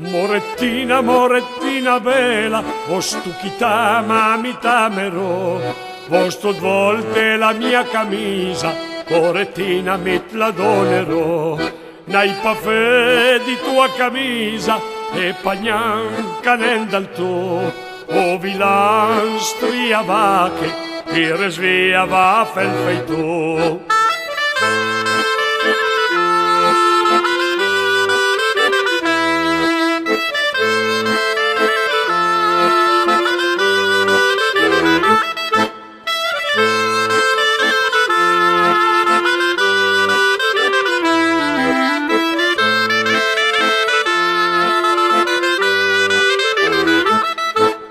Morettina, morettina bella, o stuchita mamita mero, vosto volte la mia camisa, morettina mit la donerò. N'hai pa fe di tua camisa e pagnanca nel dal tuo, o vilan striava che resviava fel feito.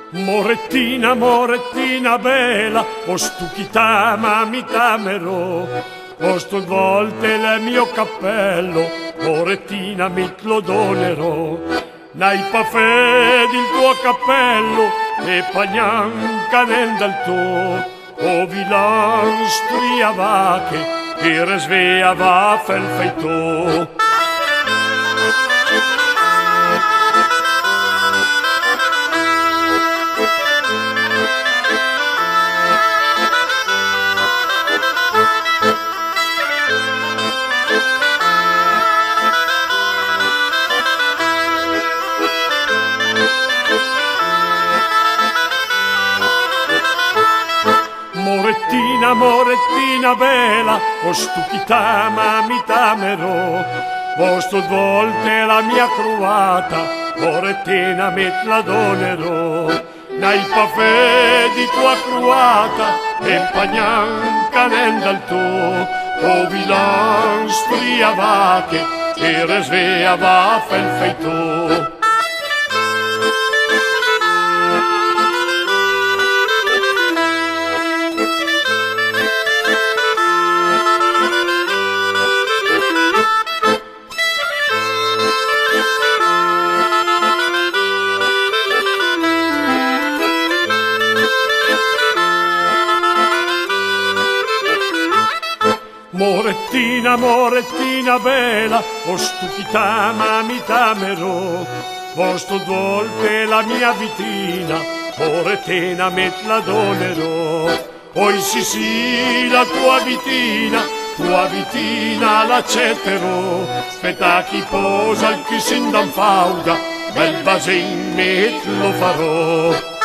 Morettina, morettina bella, o stuchita mamita mero, o sto volte il mio cappello, morettina mit lo donerò. N'hai pa fede il tuo cappello e pagnanca nel dal tuo, o vilan striava che resviava fel feito. Morettina, morettina bella, o stuchita mamita mero, vosto volte la mia cruata, morettina mit la donerò. N'hai pa fe di tua cruata e pagnanca nel dal tuo, o vilan striava che resviava fel feito. Morettina, morettina bella, o stuchita mamita mero, vosto volte la mia vitina, morettina met la donerò. Poi sì, la tua vitina l'accetterò, spetta chi posa il chi s'indanfauda, bel basin met lo farò.